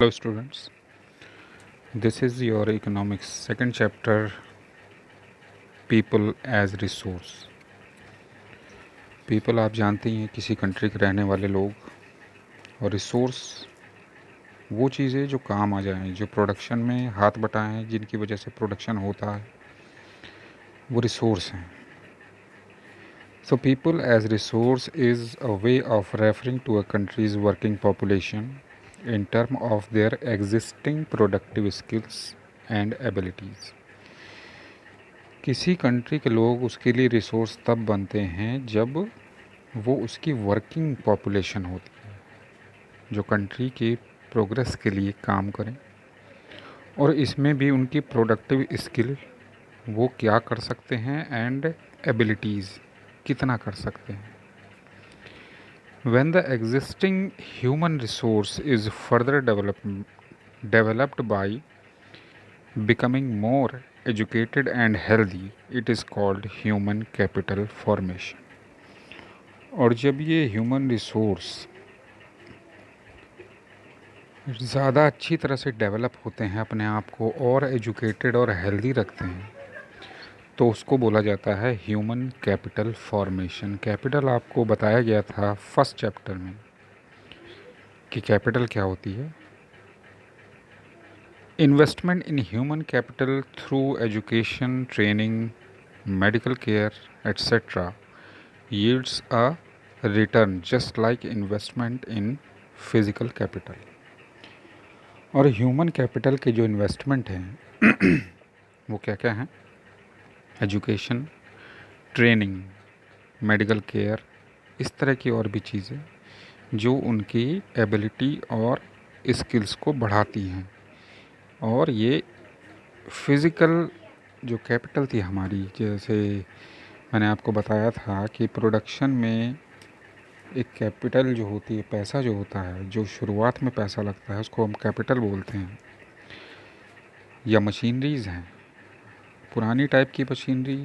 Hello, students. This is your economics second chapter, People as Resource. People आप जानते ही हैं किसी कंट्री के रहने वाले लोग, और रिसोर्स वो चीज़ें जो काम आ जाएं, जो प्रोडक्शन में हाथ बटाएं, जिनकी वजह से प्रोडक्शन होता है, वो रिसोर्स हैं. So people as resource is a way of referring to a country's working population in terms of their existing productive skills and abilities. किसी कंट्री के लोग उसके लिए रिसोर्स तब बनते हैं जब वो उसकी वर्किंग पॉपुलेशन होती है, जो कंट्री की प्रोग्रेस के लिए काम करें, और इसमें भी उनकी प्रोडक्टिव स्किल वो क्या कर सकते हैं एंड एबिलिटीज़ कितना कर सकते हैं. When the existing human resource is further developed by becoming more educated and healthy, it is called human capital formation. और जब ये ह्यूमन रिसोर्स ज़्यादा अच्छी तरह से डेवलप होते हैं, अपने आप को और एजुकेटेड और हेल्दी रखते हैं, तो उसको बोला जाता है ह्यूमन कैपिटल फॉर्मेशन. कैपिटल आपको बताया गया था फर्स्ट चैप्टर में कि कैपिटल क्या होती है. Investment in human capital through education, training, medical care etcetera yields a return just like investment in physical capital. और ह्यूमन कैपिटल के जो इन्वेस्टमेंट हैं वो क्या क्या हैं? एजुकेशन, ट्रेनिंग, मेडिकल केयर, इस तरह की और भी चीज़ें जो उनकी एबिलिटी और स्किल्स को बढ़ाती हैं. और ये फिज़िकल जो कैपिटल थी हमारी, जैसे मैंने आपको बताया था कि प्रोडक्शन में एक कैपिटल जो होती है, पैसा जो होता है, जो शुरुआत में पैसा लगता है, उसको हम कैपिटल बोलते हैं. या मशीनरीज़ हैं, पुरानी टाइप की मशीनरी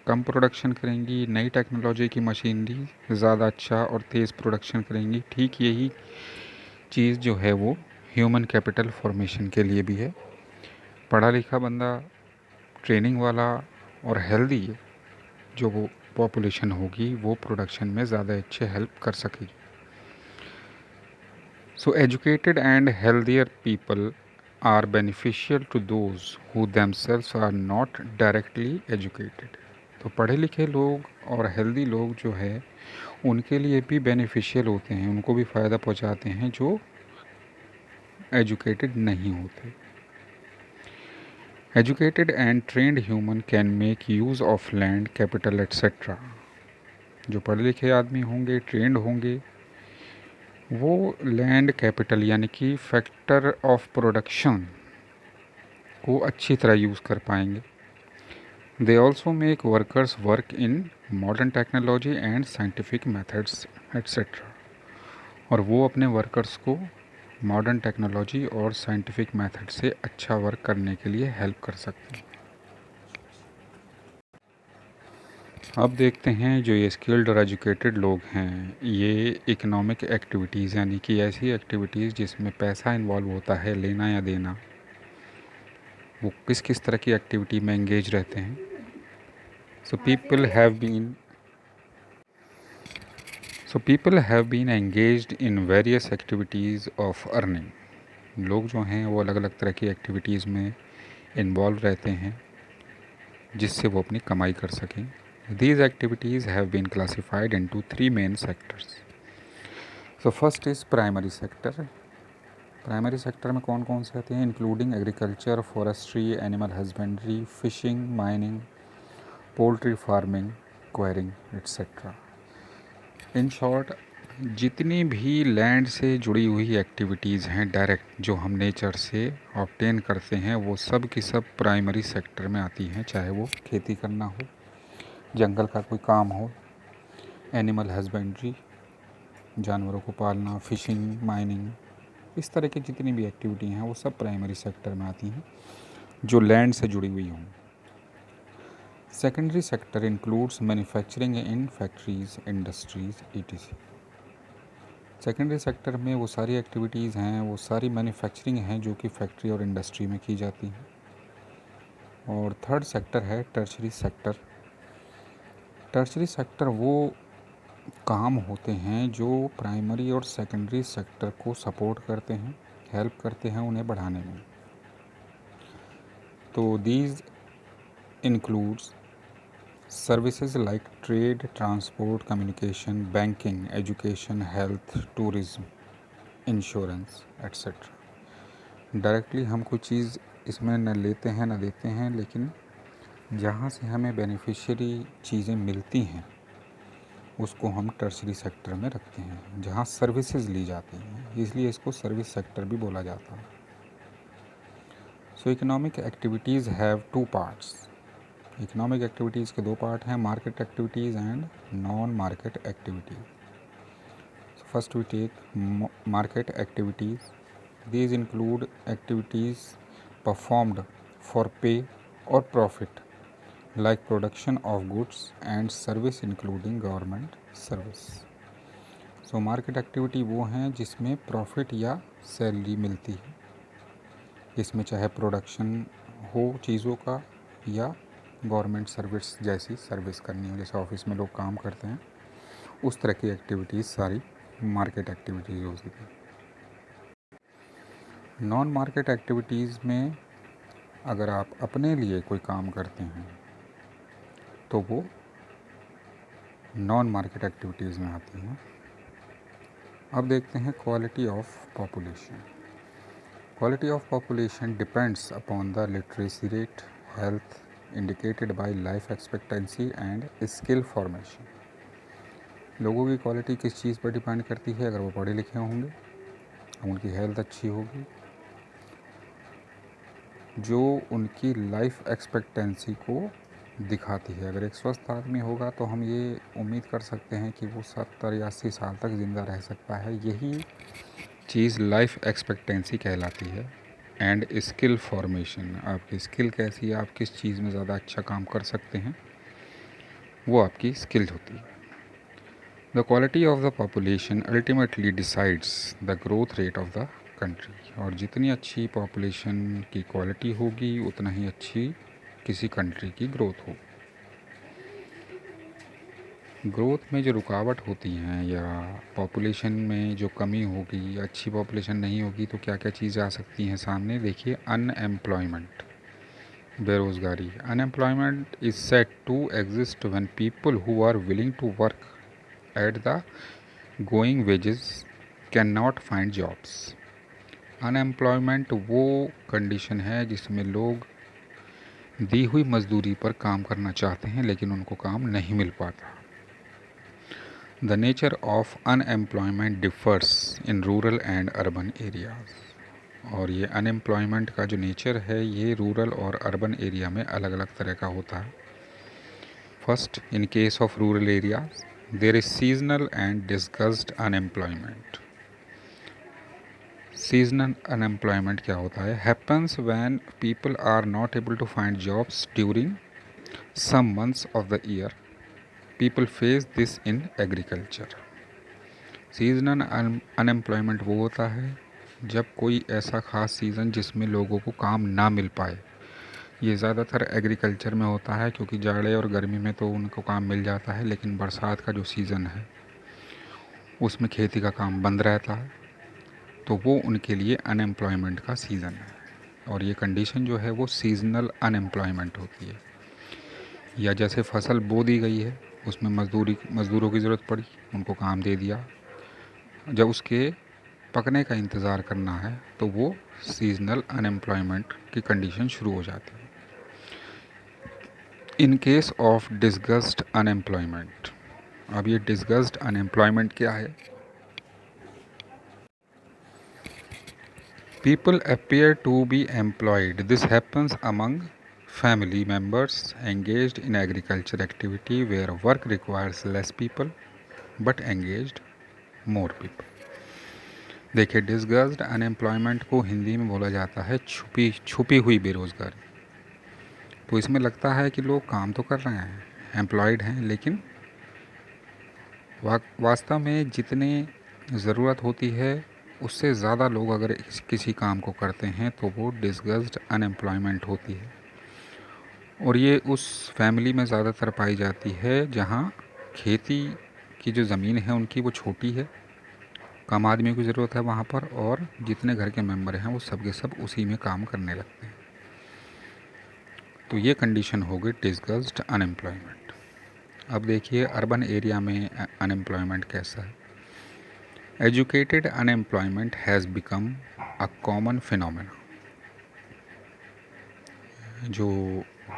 कम प्रोडक्शन करेंगी, नई टेक्नोलॉजी की मशीनरी ज़्यादा अच्छा और तेज़ प्रोडक्शन करेंगी. ठीक यही चीज़ जो है वो ह्यूमन कैपिटल फॉर्मेशन के लिए भी है. पढ़ा लिखा बंदा, ट्रेनिंग वाला और हेल्दी जो वो पॉपुलेशन होगी, वो प्रोडक्शन में ज़्यादा अच्छे हेल्प कर सकेगी. So educated and healthier people are beneficial to those who themselves are not directly educated. तो पढ़े लिखे लोग और हेल्दी लोग जो है उनके लिए भी बेनिफिशियल होते हैं, उनको भी फ़ायदा पहुंचाते हैं जो एजुकेटेड नहीं होते. Educated and trend human can make use of land, capital etcetera. जो पढ़े लिखे आदमी होंगे, ट्रेंड होंगे, वो लैंड, कैपिटल यानी कि फैक्टर ऑफ प्रोडक्शन को अच्छी तरह यूज़ कर पाएंगे. They also make workers work in modern technology and scientific methods etcetera. और वो अपने वर्कर्स को मॉडर्न टेक्नोलॉजी और साइंटिफिक मेथड से अच्छा वर्क करने के लिए हेल्प कर सकते हैं. अब देखते हैं जो ये स्किल्ड और एजुकेटेड लोग हैं, ये इकोनॉमिक एक्टिविटीज़ यानी कि ऐसी एक्टिविटीज़ जिसमें पैसा इन्वॉल्व होता है, लेना या देना, वो किस किस तरह की एक्टिविटी में एंगेज रहते हैं. So people have been engaged in various activities of earning. लोग जो हैं वो अलग अलग तरह की एक्टिविटीज़ में इन्वॉल्व रहते हैं जिससे वो अपनी कमाई कर सकें. These activities have been classified into three main sectors. So first is primary sector. Primary sector में कौन कौन से आते हैं? Including agriculture, forestry, animal husbandry, fishing, mining, poultry farming, quarrying etcetera. In short, जितनी भी लैंड से जुड़ी हुई एक्टिविटीज़ हैं डायरेक्ट, जो हम नेचर से ऑब्टेन करते हैं, वो सब की सब प्राइमरी सेक्टर में आती हैं. चाहे वो खेती करना हो, जंगल का कोई काम हो, एनिमल हस्बेंड्री, जानवरों को पालना, फिशिंग, माइनिंग, इस तरह की जितनी भी एक्टिविटी हैं वो सब प्राइमरी सेक्टर में आती हैं जो लैंड से जुड़ी हुई हों. Secondary sector includes manufacturing in factories, industries, etc. Secondary sector में वो सारी एक्टिविटीज़ हैं, वो सारी मैन्युफैक्चरिंग हैं जो कि फैक्ट्री और इंडस्ट्री में की जाती हैं। और थर्ड सेक्टर है टर्शरी सेक्टर। टर्शरी सेक्टर वो काम होते हैं जो प्राइमरी और सेकेंडरी सेक्टर को सपोर्ट करते हैं, हेल्प करते हैं उन्हें बढ़ाने में। तो these includes services like trade, transport, communication, banking, education, health, tourism, insurance etcetera. Directly हम कोई चीज़ इसमें न लेते हैं न देते हैं, लेकिन जहाँ से हमें बेनिफिशियरी चीज़ें मिलती हैं उसको हम टर्शरी सेक्टर में रखते हैं, जहाँ सर्विसेज ली जाती हैं, इसलिए इसको सर्विस सेक्टर भी बोला जाता है। So economic activities have two parts. Economic activities के दो पार्ट हैं, market activities and non market activities. First we take market activities. These include activities performed for pay or profit, like production of goods and service including government service. So market activity वो हैं जिसमें profit या salary मिलती है, इसमें चाहे production हो चीज़ों का या गवर्नमेंट सर्विस जैसी सर्विस करनी हो, जैसे ऑफिस में लोग काम करते हैं, उस तरह की एक्टिविटीज़ सारी मार्केट एक्टिविटीज़ होती है। नॉन मार्केट एक्टिविटीज़ में अगर आप अपने लिए कोई काम करते हैं तो वो नॉन मार्केट एक्टिविटीज़ में आती हैं। अब देखते हैं quality of population. Quality of population depends upon the literacy rate, health indicated by life expectancy and skill formation. लोगों की क्वालिटी किस चीज़ पर डिपेंड करती है? अगर वो पढ़े लिखे होंगे, उनकी हेल्थ अच्छी होगी, जो उनकी लाइफ एक्सपेक्टेंसी को दिखाती है। अगर एक स्वस्थ आदमी होगा तो हम ये उम्मीद कर सकते हैं कि वो 70 या 80 साल तक ज़िंदा रह सकता है। यही चीज़ लाइफ एक्सपेक्टेंसी कहलाती है। एंड स्किल फॉर्मेशन, आपकी स्किल कैसी है, आप किस चीज़ में ज़्यादा अच्छा काम कर सकते हैं, वो आपकी स्किल होती है। The quality of the population ultimately decides the growth rate of the country. और जितनी अच्छी पॉपुलेशन की क्वालिटी होगी उतना ही अच्छी किसी कंट्री की ग्रोथ होगी। ग्रोथ में जो रुकावट होती हैं या पॉपुलेशन में जो कमी होगी, अच्छी पॉपुलेशन नहीं होगी तो क्या क्या चीज़ें आ सकती हैं सामने? देखिए, अनएम्प्लॉयमेंट, बेरोज़गारी। Unemployment is said to exist when people who are willing to work at the going wages can not find jobs. Unemployment वो कंडीशन है जिसमें लोग दी हुई मजदूरी पर काम करना चाहते हैं लेकिन उनको काम नहीं मिल पाता। The nature of unemployment differs in rural and urban areas. और ये अनएम्प्लॉयमेंट का जो नेचर है ये रूरल और अर्बन एरिया में अलग अलग तरह का होता है। First, in case of rural areas there is seasonal and disguised unemployment. Seasonal unemployment क्या होता है? Happens when people are not able to find jobs during some months of the year. People face this in agriculture. Seasonal unemployment वो होता है जब कोई ऐसा ख़ास सीज़न जिसमें लोगों को काम ना मिल पाए। ये ज़्यादातर एग्रीकल्चर में होता है क्योंकि जाड़े और गर्मी में तो उनको काम मिल जाता है, लेकिन बरसात का जो सीज़न है उसमें खेती का काम बंद रहता है, तो वो उनके लिए अनएम्प्लॉयमेंट का सीज़न है। और ये कंडीशन जो है वो सीजनल अनएम्प्लॉयमेंट होती है। या जैसे फसल बो दी गई है, उसमें मज़दूरों की ज़रूरत पड़ी, उनको काम दे दिया, जब उसके पकने का इंतज़ार करना है तो वो सीजनल अनएम्प्लॉयमेंट की कंडीशन शुरू हो जाती है। In case of disguised unemployment, अब ये डिस्गस्ड अनएम्प्लॉयमेंट क्या है? People appear to be employed. This happens among family members engaged in agriculture activity where work requires less people but engaged more people. देखिए, डिस्गस्ड unemployment को हिंदी में बोला जाता है छुपी हुई बेरोज़गारी। तो इसमें लगता है कि लोग काम तो कर रहे हैं, एम्प्लॉयड हैं, लेकिन वास्तव में जितने ज़रूरत होती है उससे ज़्यादा लोग अगर किसी काम को करते हैं तो वो डिसगस्ड अनएम्प्लॉयमेंट होती है। और ये उस फैमिली में ज़्यादातर पाई जाती है जहाँ खेती की जो ज़मीन है उनकी वो छोटी है, कम आदमियों की ज़रूरत है वहाँ पर, और जितने घर के मेंबर हैं वो सब के सब उसी में काम करने लगते हैं। तो ये कंडीशन हो गई डिसगस्ड अनएम्प्लॉयमेंट। अब देखिए अर्बन एरिया में अनएम्प्लॉयमेंट कैसा है। Educated unemployment has become a common phenomena. जो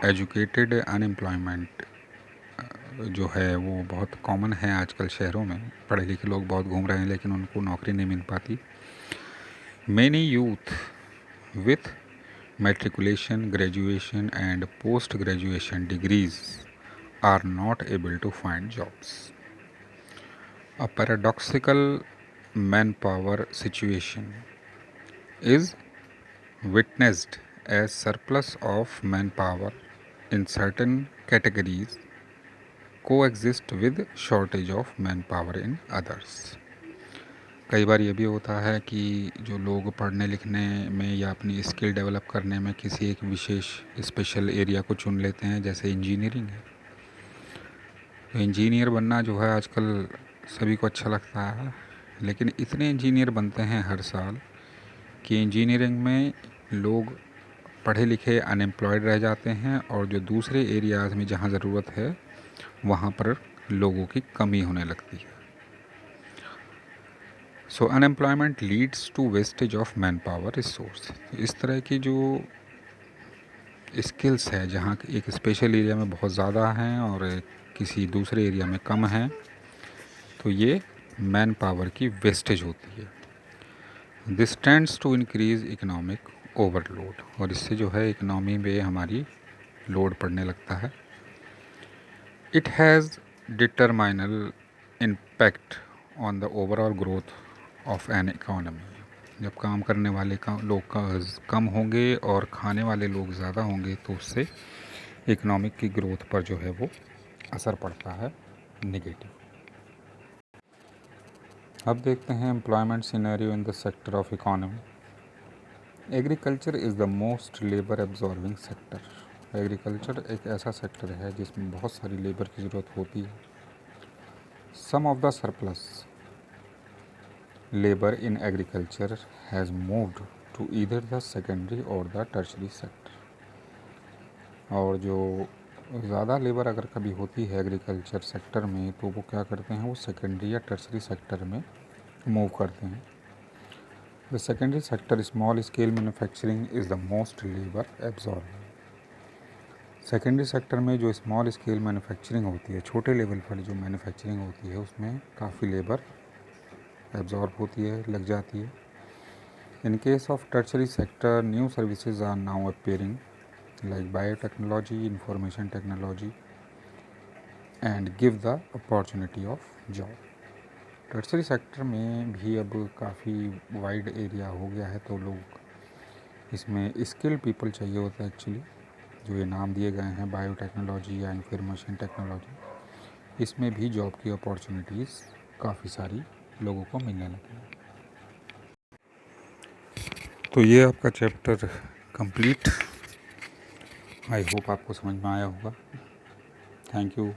एजुकेटेड अनएम्प्लॉयमेंट जो है वो बहुत कॉमन है आजकल शहरों में। पढ़े लिखे लोग बहुत घूम रहे हैं लेकिन उनको नौकरी नहीं मिल पाती। Many youth with matriculation, graduation, and post graduation degrees are not able to find jobs. A paradoxical manpower situation is witnessed as surplus of manpower in certain categories coexist with shortage of manpower in others. कई बार ये भी होता है कि जो लोग पढ़ने लिखने में या अपनी स्किल डेवलप करने में किसी एक विशेष स्पेशल एरिया को चुन लेते हैं, जैसे इंजीनियरिंग है। तो इंजीनियर बनना जो है आजकल सभी को अच्छा लगता है, लेकिन इतने इंजीनियर बनते हैं हर साल कि इंजीनियरिंग में लोग पढ़े लिखे अनएम्प्लॉयड रह जाते हैं, और जो दूसरे एरियाज़ में जहाँ ज़रूरत है वहाँ पर लोगों की कमी होने लगती है। So unemployment leads to wastage of manpower resource. इस तरह की जो स्किल्स है जहाँ एक स्पेशल एरिया में बहुत ज़्यादा हैं और किसी दूसरे एरिया में कम हैं, तो ये मैन पावर की वेस्टेज होती है। This tends to increase economic overload, और इससे जो है इकोनॉमी में हमारी लोड पड़ने लगता है। It has detrimental impact on the overall growth of an economy. जब काम करने वाले लोग कम होंगे और खाने वाले लोग ज़्यादा होंगे तो उससे इकोनॉमिक की ग्रोथ पर जो है वो असर पड़ता है नेगेटिव। अब देखते हैं employment scenario in the sector of economy. Agriculture is the most labour absorbing sector. Agriculture एक ऐसा सेक्टर है जिसमें बहुत सारी लेबर की ज़रूरत होती है। Some of the surplus labour in agriculture has moved to either the secondary और द टर्शरी सेक्टर। और जो ज़्यादा लेबर अगर कभी होती है एग्रीकल्चर सेक्टर में तो वो क्या करते हैं, वो सेकेंडरी या टर्शरी सेक्टर में मूव करते हैं। The secondary sector small scale manufacturing is the most labour absorbing. Secondary sector में जो स्मॉल स्केल मैन्युफैक्चरिंग होती है, छोटे लेवल पर जो मैन्युफैक्चरिंग होती है उसमें काफ़ी लेबर एब्जॉर्ब होती है, लग जाती है। In case of tertiary sector new services are now appearing like biotechnology, information technology and give the opportunity of job. Tertiary sector में भी अब काफ़ी वाइड एरिया हो गया है, तो लोग इसमें स्किल्ड पीपल चाहिए होता है एक्चुअली। जो ये नाम दिए गए हैं बायोटेक्नोलॉजी या इंफॉर्मेशन टेक्नोलॉजी, इसमें भी जॉब की अपॉर्चुनिटीज़ काफ़ी सारी लोगों को मिलने लगी हैं। तो ये आपका चैप्टर कंप्लीट। आई होप आपको समझ में आया होगा। Thank you.